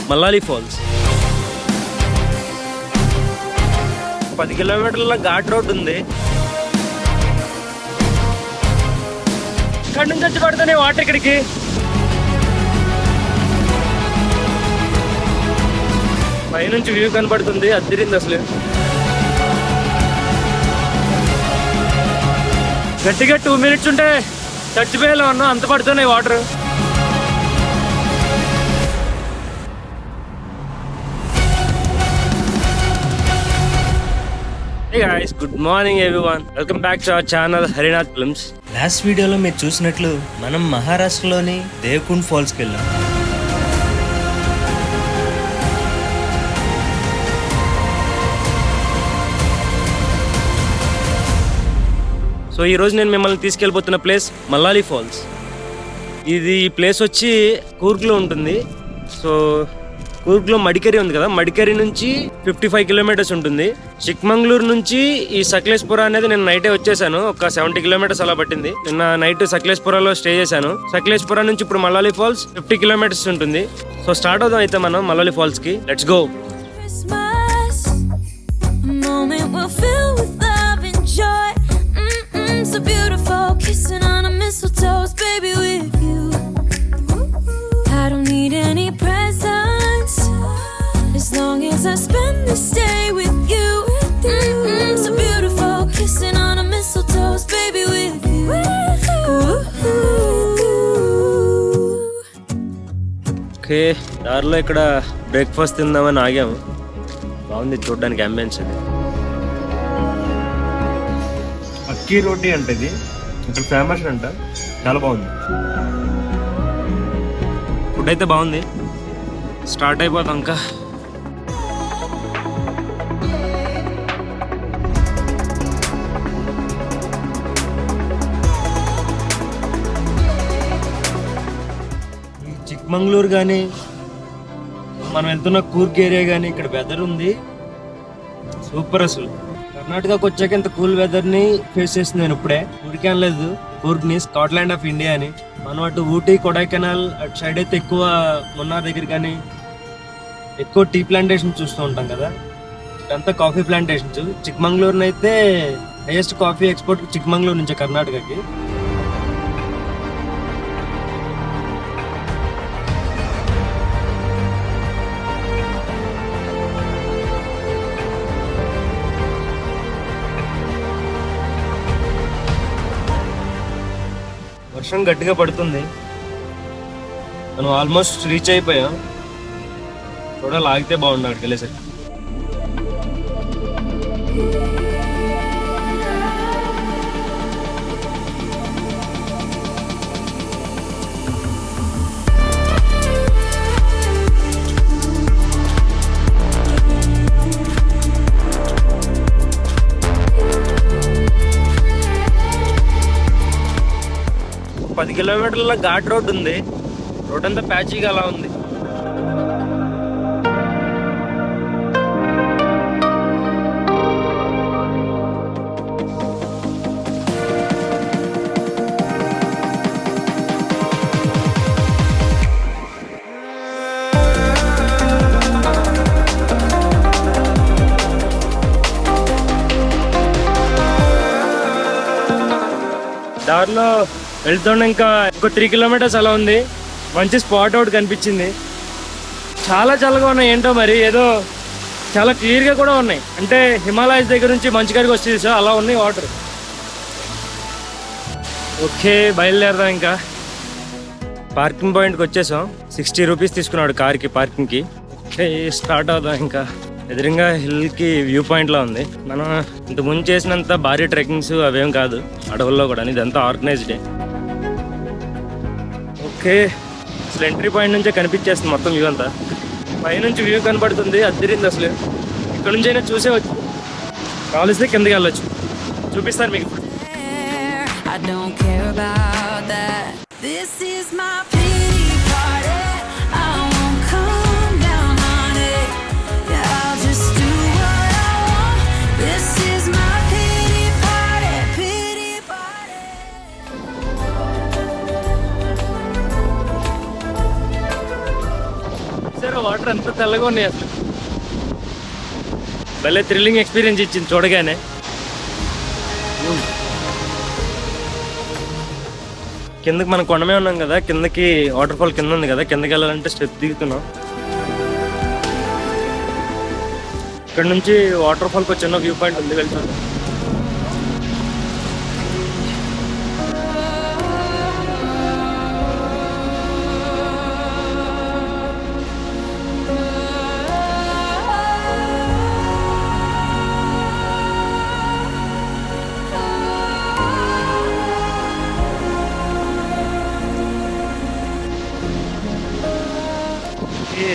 మల్లాలి falls. 10 కిలోమీటర్ల ghat road ఉంది. ఇక్కడ నుంచి వచ్చి పడుతుంది వాటర్ ఇక్కడికి. పైనుంచి వ్యూ కనబడుతుంది, అద్దరింది అసలు. గట్టిగా 2 minutes ఉంటే చచ్చిపోయేలా ఉన్నా, అంత పడుతున్నాయి water. Hey guys, good morning everyone. Welcome back to our channel Harinath Films. Last వీడియోలో మీరు చూసినట్లు మనం మహారాష్ట్రలోని దేవకుండ్ ఫాల్స్కి వెళ్ళాం. సో ఈరోజు నేను మిమ్మల్ని తీసుకెళ్ళిపోతున్న ప్లేస్ మల్లాలి ఫాల్స్. ఈ ప్లేస్ వచ్చి కూర్గ్లో ఉంటుంది. సో కూర్గ్లో మడికేరి ఉంది కదా, మడికేరి నుంచి 55 kilometers ఉంటుంది. చిక్మంగళూరు నుంచి ఈ సకలేశ్పుర అనేది నేను నైటే వచ్చేసాను. ఒక 70 kilometers అలా పట్టింది. నిన్న నైట్ సకలేశ్పురలో స్టే చేశాను. సకలేశ్పుర నుంచి ఇప్పుడు మల్లాలి ఫాల్స్ 50 kilometers ఉంటుంది. సో స్టార్ట్ అవుదాం అయితే మనం మల్లాలి ఫాల్స్ కి. Let's go. So beautiful, kissing on a mistletoe, baby, with you. I don't need any presents as long as I spend this day with you. So beautiful, kissing on a mistletoe, baby, with you. Okay, దారిలో ఇక్కడ breakfast తిందామని ఆగాము. బాగుంది చూడడానికి ambience. అది అక్కీ రోటీ అంటే ఇది ఇక్కడ famous అంట, చాలా బాగుంది. ఫుడ్ అయితే బాగుంది. స్టార్ట్ అయిపోతాం ఇంకా. ఈ చిక్మంగళూరు కానీ మనం వెళ్తున్న కూర్గ్ ఏరియా కానీ ఇక్కడ వెదర్ ఉంది సూపర్. అసలు కర్ణాటకకు వచ్చాక ఇంత కూల్ వెదర్ ని ఫేస్ చేసింది నేను ఇప్పుడే. ఊరికే అనలేదు కూర్గ్ ని స్కాట్లాండ్ ఆఫ్ ఇండియా అని. మనం అటు ఊటీ కొడైకెనాల్ అటు సైడ్ అయితే ఎక్కువ మున్నార్ దగ్గర కానీ ఎక్కువ టీ ప్లాంటేషన్ చూస్తూ ఉంటాం కదా, ఇదంతా కాఫీ ప్లాంటేషన్స్. చిక్మంగళూరుని అయితే హైయెస్ట్ కాఫీ ఎక్స్పోర్ట్ చిక్మంగళూరు నుంచి కర్ణాటకకి. వర్షం గట్టిగా పడుతుంది. మనం ఆల్మోస్ట్ రీచ్ అయిపోయాం. చూడాలి, ఆగితే బాగుండు అక్కడికి వెళ్ళేసరికి. పది కిలోమీటర్ల ఘాట్ రోడ్ ఉంది. రోడ్ అంతా ప్యాచీగా అలా ఉంది. దారిలో వెళ్తుండే ఇంకా ఒక 3 kilometers అలా ఉంది. మంచి స్పాట్ అవుట్ కనిపించింది. చాలా చల్లగా ఉన్నాయి ఏంటో మరి, ఏదో చాలా క్లియర్గా కూడా ఉన్నాయి. అంటే హిమాలయస్ దగ్గర నుంచి మంచి గారికి వస్తుంది సార్, అలా ఉన్నాయి వాటర్. ఓకే, బయలుదేరదాం ఇంకా. పార్కింగ్ పాయింట్కి వచ్చేసాం. 60 rupees తీసుకున్నాడు కార్కి పార్కింగ్కి. ఓకే, స్టార్ట్ అవుదాం ఇంకా. ఎదురుగా హిల్కి వ్యూ పాయింట్లా ఉంది. మనం ఇంతకుముందు చేసినంత భారీ ట్రెక్కింగ్స్ అవేం కాదు అడవుల్లో కూడా, ఇదంతా ఆర్గనైజ్డే. ఓకే, అసలు ఎంట్రీ పాయింట్ నుంచే కనిపించేస్తుంది మొత్తం వ్యూ అంతా. పైనుంచి వ్యూ కనబడుతుంది, అద్దరింది అసలు. ఇక్కడ నుంచి అయినా చూసేవచ్చు, కావలిస్తే కిందకి వెళ్ళొచ్చు. చూపిస్తాను మీకు. చూసారా వాటర్ ఎంత తెల్లగా ఉన్నాయి అసలు. భలే థ్రిల్లింగ్ ఎక్స్పీరియన్స్ ఇచ్చింది చూడగానే. కిందకి మనం కొండమే ఉన్నాం కదా, కిందకి వాటర్ ఫాల్ కింద ఉంది కదా, కిందకి వెళ్ళాలంటే స్టెప్ దిగుతున్నాం. ఇక్కడ నుంచి వాటర్ ఫాల్కి ఒక చిన్న వ్యూ పాయింట్ ఉంది, వెళ్తాను.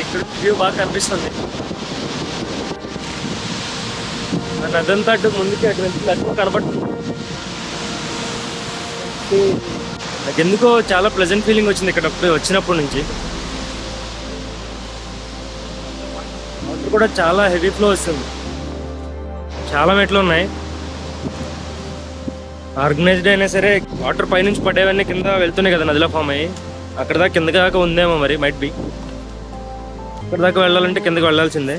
ఇక్కడ వ్యూ బాగా కనిపిస్తుంది. నదంతా అటు ముందుకి అటు నుంచి అటు కనబడుతుంది. నాకు ఎందుకో చాలా ప్లెజెంట్ ఫీలింగ్ వచ్చింది ఇక్కడ వచ్చినప్పటి నుంచి. వాటర్ కూడా చాలా హెవీ ఫ్లో వస్తుంది, చాలా మెట్లు ఉన్నాయి. ఆర్గనైజ్డ్ అయినా సరే వాటర్ పైనుంచి పడేవన్నీ కింద వెళ్తున్నాయి కదా, నదిలో ఫామ్ అయ్యి. అక్కడ దాకా కింద దాకా ఉందేమో మరి, మైట్ బి. ఇక్కడ దాకా వెళ్ళాలంటే కిందకి వెళ్ళాల్సిందే.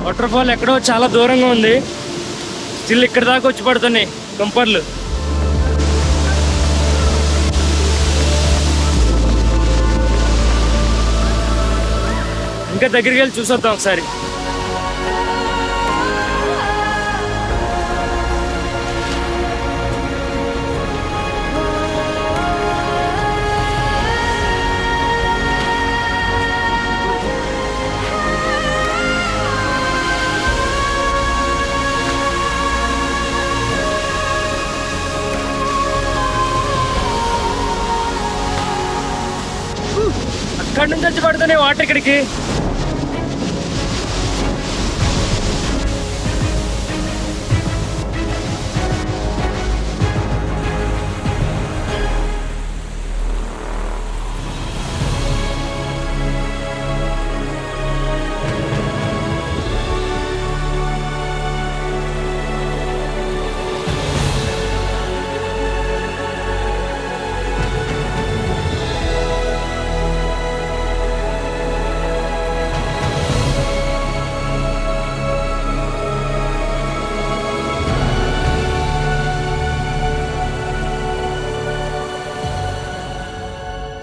వాటర్ ఫాల్ ఎక్కడో చాలా దూరంగా ఉంది, స్టిల్ ఇక్కడ దాకా వచ్చి పడుతున్నాయి కంపర్లు. ఇంకా దగ్గరికి వెళ్ళి చూసొద్దాం ఒకసారి. అక్కడి నుంచి వచ్చి పడుతున్నాయి వాటర్ ఇక్కడికి.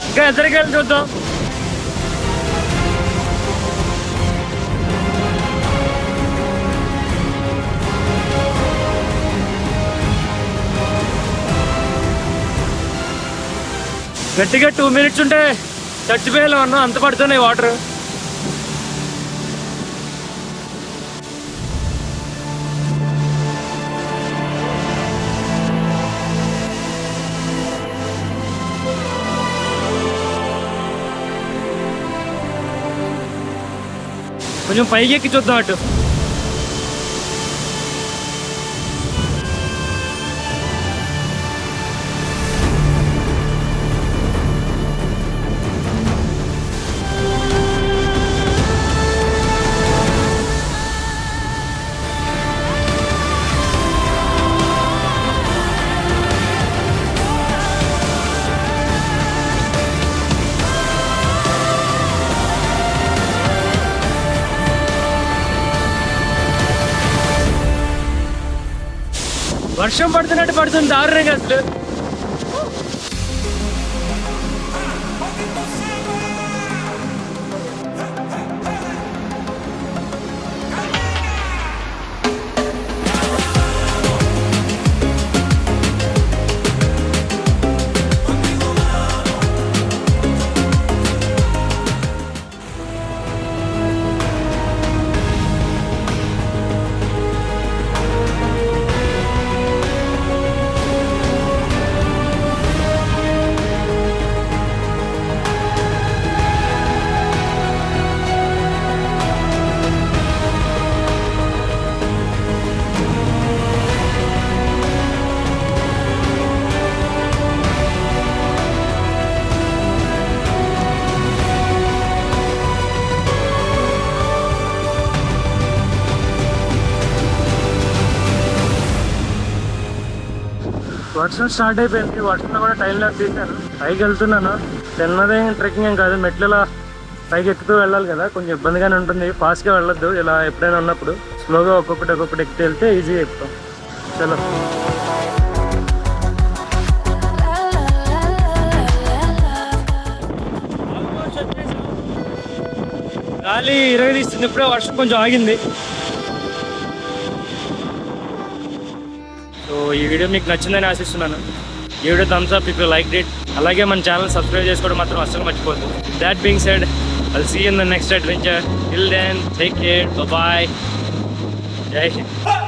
ఇంకా ఎద్దరికి వెళ్ళి చూద్దాం. గట్టిగా 2 minutes ఉంటే చచ్చిపోయేలా ఉన్నాం, అంత పడుతున్నాయి వాటర్. కొంచెం పైకి ఎక్కి చూద్దాం అటు. వర్షం పడుతున్నట్టు పడుతుంది దారుణంగా అసలు. వర్షం స్టార్ట్ అయిపోయింది. వర్షంలో కూడా టైంలో తీసాను. పైకి వెళ్తున్నాను. చిన్నదే ట్రెక్కింగ్ ఏం కాదు, మెట్లలో పైకి ఎక్కుతూ వెళ్ళాలి కదా, కొంచెం ఇబ్బందిగానే ఉంటుంది. ఫాస్ట్గా వెళ్ళొద్దు. ఇలా ఎప్పుడైనా ఉన్నప్పుడు స్లోగా ఒక్కొక్కటి ఎక్కితే వెళ్తే ఈజీగా ఎక్కుతాం. చలో. గాలి ఇరగదీస్తుంది. ఇప్పుడే వర్షం కొంచెం ఆగింది. సో ఈ వీడియో మీకు నచ్చిందని ఆశిస్తున్నాను. ఈ video thumbs up if you like it. అలాగే మన ఛానల్ సబ్స్క్రైబ్ చేసుకోవడం మాత్రం అస్సలు మర్చిపోద్దు. That being said, I'll see you in the next adventure. Till then, take care. Bye-bye. Jai Hind.